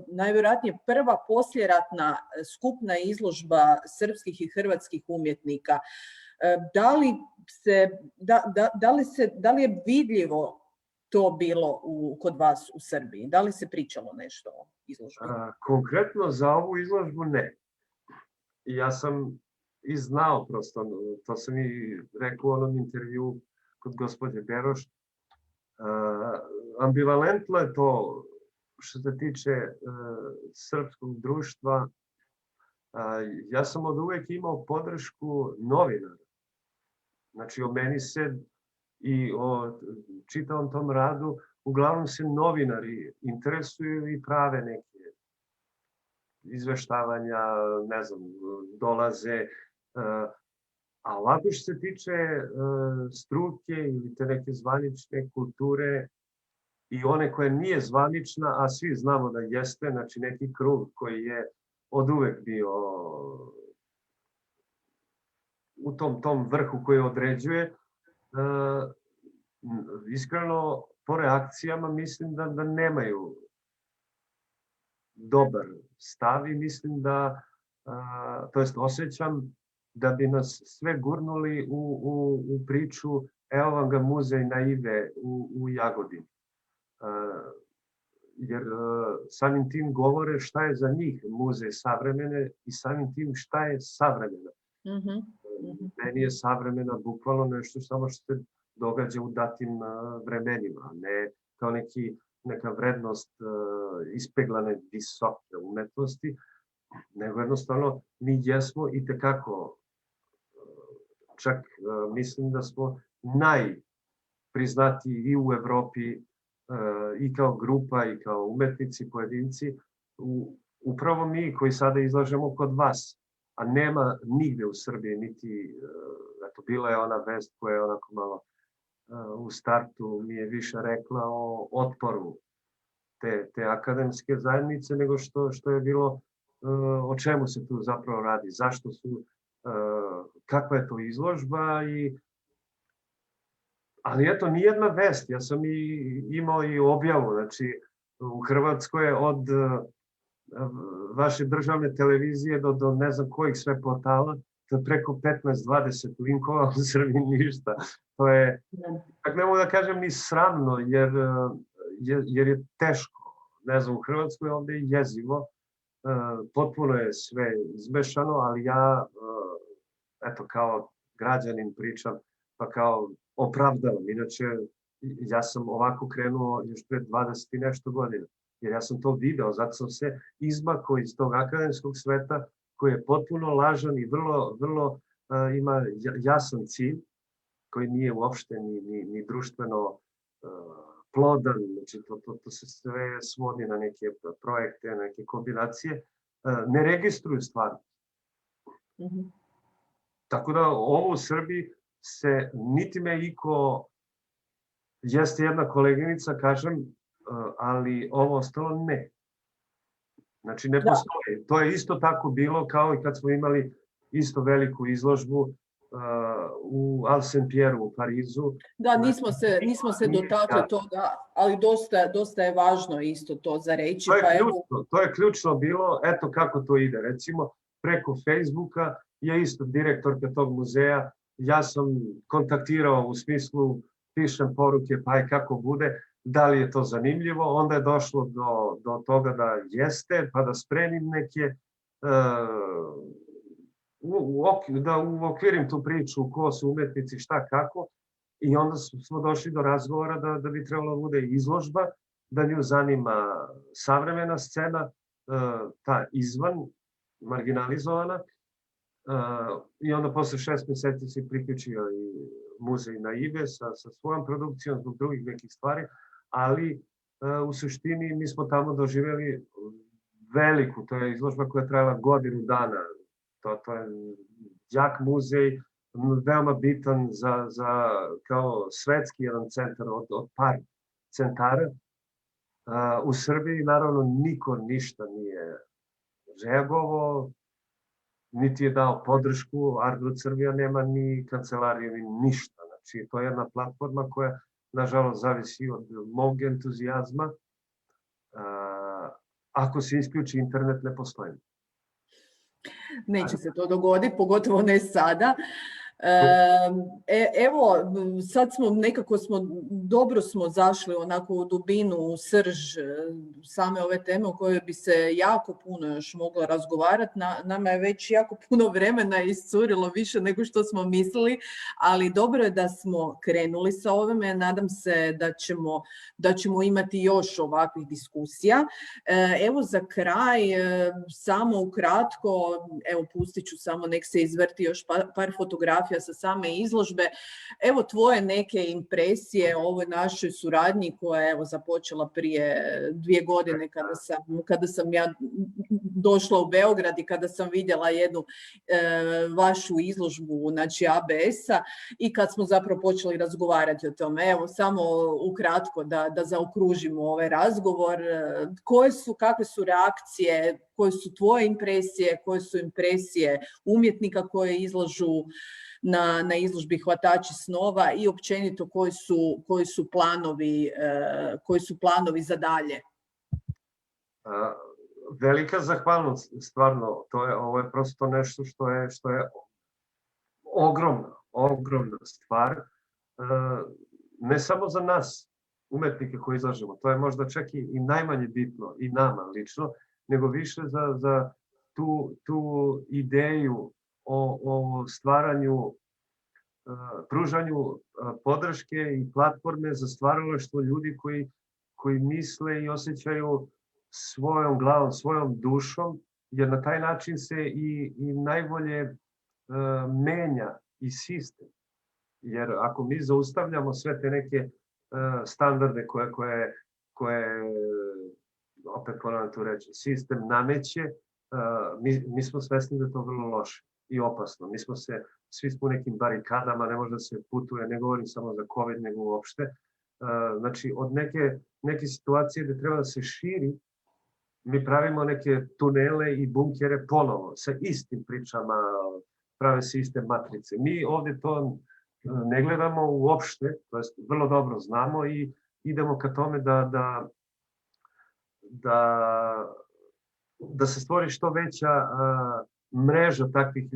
najvjerojatnije prva posljeratna skupna izložba srpskih i hrvatskih umjetnika. Da li je vidljivo to bilo kod vas u Srbiji? Da li se pričalo nešto o izložbi? Konkretno za ovu izložbu ne. Ja sam i znao prosto, to sam i rekao u onom intervju kod gospođe Beroš. Ambivalentno je to što se tiče srpskog društva. Ja sam od uvek imao podršku novinara. Znači, o meni se i o čitavom tom radu uglavnom se novinari interesuju i prave neke izveštavanja, ne znam, dolaze. A ovako što se tiče struke ili te neke zvanične kulture i one koje nije zvanična, a svi znamo da jeste, znači neki krug koji je od uvek bio u tom vrhu koji određuje, iskreno, po reakcijama mislim da nemaju dobar stav i mislim da, to jest osjećam da bi nas sve gurnuli u priču, evo vam ga muzej naive u Jagodini. Jer samim tim govore šta je za njih muzej savremene i samim tim šta je savremena. Meni je savremena bukvalno nešto samo što se događa u datim vremenima, ne kao neka vrednost ispeglane visoke umetnosti, nego jednostavno mi jesmo i tekako, čak mislim da smo najpriznatiji i u Evropi i kao grupa i kao umetnici, pojedinci, upravo mi koji sada izlažemo kod vas, a nema nigde u Srbiji, niti, eto, bila je ona vest koja je onako malo u startu mi je više rekla o otporu te akademske zajednice, nego što je bilo o čemu se tu zapravo radi, zašto su, kakva je to izložba ali eto, nijedna vest. Ja sam imao i objavu, znači u Hrvatskoj je od vaše državne televizije do ne znam kojih sve portala, to je preko 15-20 linkova, u Srbiji ništa. To je, tako ne mogu da kažem ni sramno, jer je teško. Ne znam, u Hrvatskoj ovdje je jezivo, potpuno je sve izmešano, ali ja, eto, kao građanin pričam, pa kao opravdavam. Inače, ja sam ovako krenuo još pred 20 i nešto godina. Jer ja sam to video, zato sam se izmakao iz tog akademskog sveta koji je potpuno lažan i vrlo ima jasan cilj, koji nije uopšte ni društveno plodan. Znači, to se sve svodi na neke projekte, neke kombinacije. Ne registruju stvari. Tako da ovo u Srbiji se niti me iko, jeste jedna koleginica, kažem, ali ovo ostalo ne. Znači ne postoji. To je isto tako bilo kao i kad smo imali isto veliku izložbu u Alsaint-Pierre u Parizu. Da, nismo se dotakli toga, ali dosta je važno isto to za reći. To je ključno bilo, eto kako to ide. Recimo, preko Facebooka je isto direktorka tog muzeja, ja sam kontaktirao u smislu, pišem poruke, pa je kako bude, da li je to zanimljivo, onda je došlo do toga da jeste, pa da spremim neke, da uokvirim tu priču, ko su umetnici, šta, kako, i onda smo došli do razgovora da bi trebalo da bude izložba, da nju zanima savremena scena, ta izvan, marginalizovana, i onda posle 6 meseci si priključio i muzej naive sa svojom produkcijom zbog drugih nekih stvari, ali u suštini mi smo tamo doživjeli veliku, to je izložba koja je trajala godinu dana. To je jak muzej, veoma bitan za kao svetski jedan centar od par centara. U Srbiji naravno niko ništa nije reagovao, niti je dao podršku, Art Brut Srbija nema ni kancelariju, ni ništa. Znači, to je jedna platforma koja, nažalost, zavisi od mog entuzijazma. Ako se isključi internet, ne postoji. Neće se to dogoditi, pogotovo ne sada. Evo, sad dobro smo zašli onako u dubinu, u srž same ove teme o kojoj bi se jako puno još moglo razgovarati. Nama je već jako puno vremena iscurilo, više nego što smo mislili, ali dobro je da smo krenuli sa ovime. Nadam se da ćemo imati još ovakvih diskusija. Evo za kraj, samo ukratko, evo pustit ću samo nek se izvrti još par fotografija sa same izložbe. Evo tvoje neke impresije o ovoj našoj suradnji koja je započela prije 2 godine kada sam ja došla u Beograd i kada sam vidjela jednu vašu izložbu, znači ABS-a, i kad smo zapravo počeli razgovarati o tome. Evo samo ukratko da zaokružimo ovaj razgovor. Kakve su reakcije, koje su tvoje impresije, koje su impresije umjetnika koje izlažu na izložbi Hvatači snova i općenito koji su planovi za dalje? velika zahvalnost, stvarno, ovo je prosto nešto što je ogromna stvar, ne samo za nas, umetnike koji izlažemo, to je možda čak i najmanje bitno i nama lično, nego više za tu ideju o stvaranju, pružanju podrške i platforme za stvaralaštvo ljudi koji misle i osjećaju svojom glavom, svojom dušom, jer na taj način se i najbolje menja i sistem. Jer ako mi zaustavljamo sve te neke standarde koje opet ponavljam tu reći, sistem nameće, mi smo svesni da je to vrlo loše i opasno. Svi smo u nekim barikadama, ne može da se putuje, ne govorim samo za COVID, nego uopšte. Znači, od neke situacije gde treba da se širi, mi pravimo neke tunele i bunkere ponovo, sa istim pričama, prave se iste matrice. Mi ovde to ne gledamo uopšte, to jest vrlo dobro znamo i idemo ka tome da se stvori što veća mreža takvih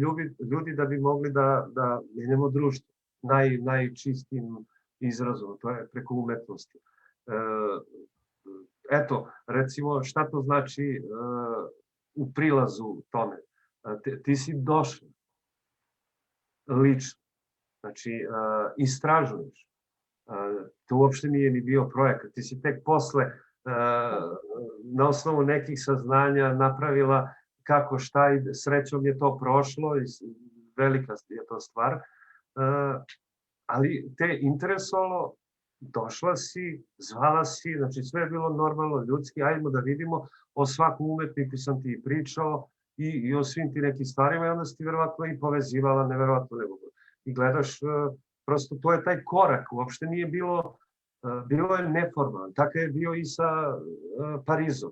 ljudi da bi mogli da menjamo društvo najčistijim izrazom, to je preko umetnosti. Eto, recimo, šta to znači u prilazu tome? Ti si došao lično, znači istražuješ. To uopšte nije ni bio projekat. Ti si tek posle, na osnovu nekih saznanja napravila kako, šta i srećom je to prošlo i velika je to stvar. Ali te interesovalo, došla si, zvala si, znači sve je bilo normalno, ljudski, ajmo da vidimo, o svakom umetniku sam ti pričao i o svim ti nekim stvarima i onda si ti verovatno i povezivala, neverovatno nego. I gledaš, prosto to je taj korak, uopšte nije bilo je neformalno, tako je bio i sa Parizom.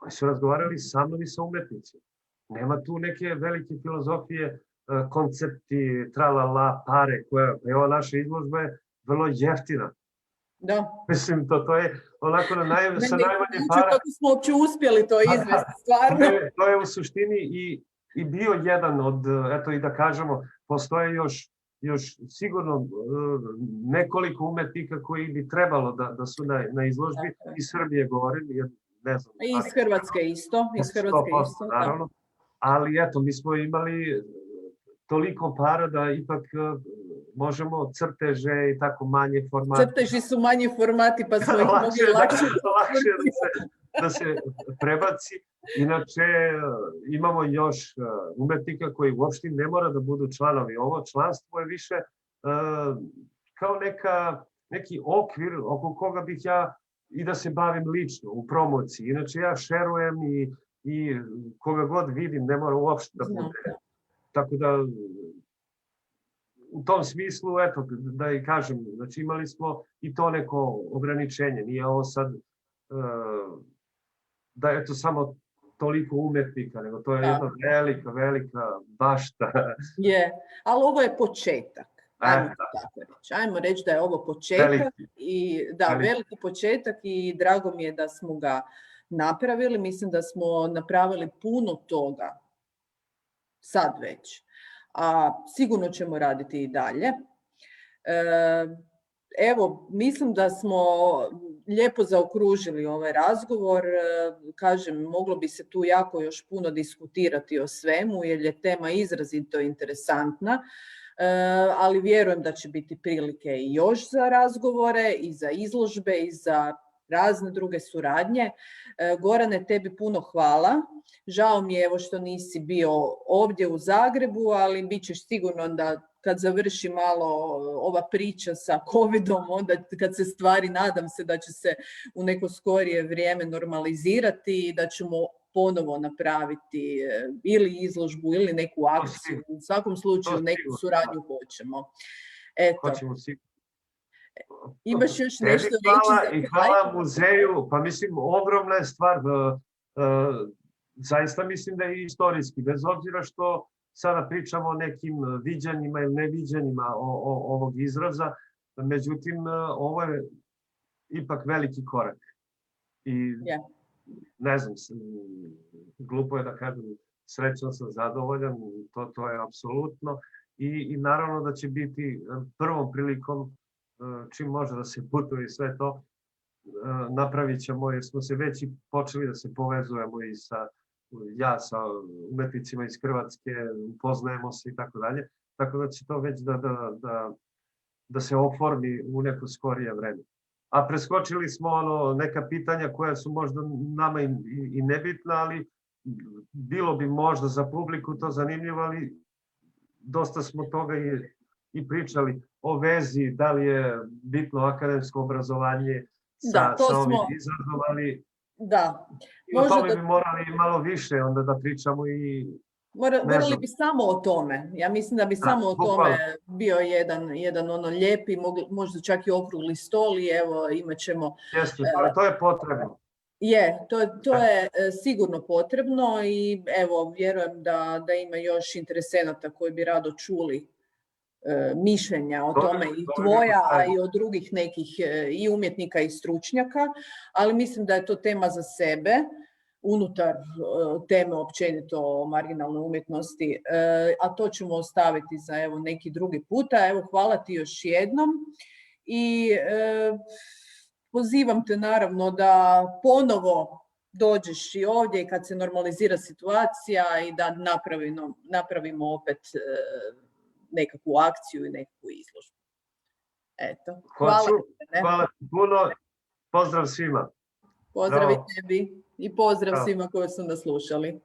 Oni su razgovarali sa mnom i sa umetnicima. Nema tu neke velike filozofije, koncepti, tralala, pare, evo naša izložba je vrlo jeftina. Da. Mislim, to je onako sa najmanje para. Kako smo uopće uspjeli to izvesti, stvarno. To je u suštini i bio jedan od, eto i da kažemo, postoje još sigurno nekoliko umetnika koji bi trebalo da su na izložbi. Iz Srbije govorim, jer ne znam. I iz Hrvatske isto. Naravno. Ali eto, mi smo imali toliko para da ipak možemo crteže i tako manje formati. Crteži su manji formati, pa smo ih mogli lakše da se prebaci. Inače, imamo još umetnika koji uopšte ne mora da budu članovi. Ovo članstvo je više kao neki okvir oko koga bih ja i da se bavim lično u promociji. Inače, ja šerujem i koga god vidim, ne mora uopšte da bude. Tako da, u tom smislu, eto, da i kažem, znači imali smo i to neko ograničenje. Nije ovo sad da je to samo toliko umetnika, nego to je jedna velika bašta. Je, ali ovo je početak. Ajmo reći da je ovo početak. Veliki početak i drago mi je da smo ga napravili. Mislim da smo napravili puno toga sad već. A sigurno ćemo raditi i dalje. Evo, mislim da smo lijepo zaokružili ovaj razgovor. Kažem, moglo bi se tu jako još puno diskutirati o svemu, jer je tema izrazito interesantna, ali vjerujem da će biti prilike i još za razgovore, i za izložbe, i za razne druge suradnje. Gorane, tebi puno hvala. Žao mi je evo što nisi bio ovdje u Zagrebu, ali bit ćeš sigurno da kad završi malo ova priča sa COVID-om, onda kad se stvari, nadam se da će se u neko skorije vrijeme normalizirati i da ćemo ponovo napraviti ili izložbu ili neku akciju. U svakom slučaju neku suradnju hoćemo. Eto. Imaš još nešto reći? I hvala muzeju, pa mislim ogromna je stvar, zaista mislim da je istorijski, bez obzira što sada pričamo o nekim viđanjima ili neviđanjima ovog izraza, međutim ovo je ipak veliki korak. ne znam, glupo je da kažem, srećan sam, zadovoljan, to je apsolutno. I naravno da će biti prvom prilikom, čim može da se putuje i sve to, napravit ćemo, jer smo se već i počeli da se povezujemo i ja sa umetnicima iz Hrvatske, poznajemo se i tako dalje. Tako da će to već da se oformi u neko skorije vreme. A preskočili smo neka pitanja koja su možda nama i nebitna, ali bilo bi možda za publiku to zanimljivo, ali dosta smo toga i pričali o vezi, da li je bitno akademsko obrazovanje sa ovim izazom, ali i o tome bi morali malo više onda da pričamo i morali bi samo o tome. Ja mislim da bi samo o tome bio jedan lijepi, možda čak i okrugli stol i evo imat ćemo... Jeste, to je potrebno. To je sigurno potrebno i evo vjerujem da ima još interesenata koji bi rado čuli mišljenja o tome i tvoja, a i od drugih nekih i umjetnika i stručnjaka, ali mislim da je to tema za sebe, unutar teme općenito o marginalnoj umjetnosti, a to ćemo ostaviti za evo neki drugi puta. Evo, hvala ti još jednom i pozivam te naravno da ponovo dođeš i ovdje i kad se normalizira situacija i da napravimo opet nekakvu akciju i nekakvu izložbu. Eto, hvala puno, pozdrav svima. Pozdrav i tebi i pozdrav svima koji su nas slušali.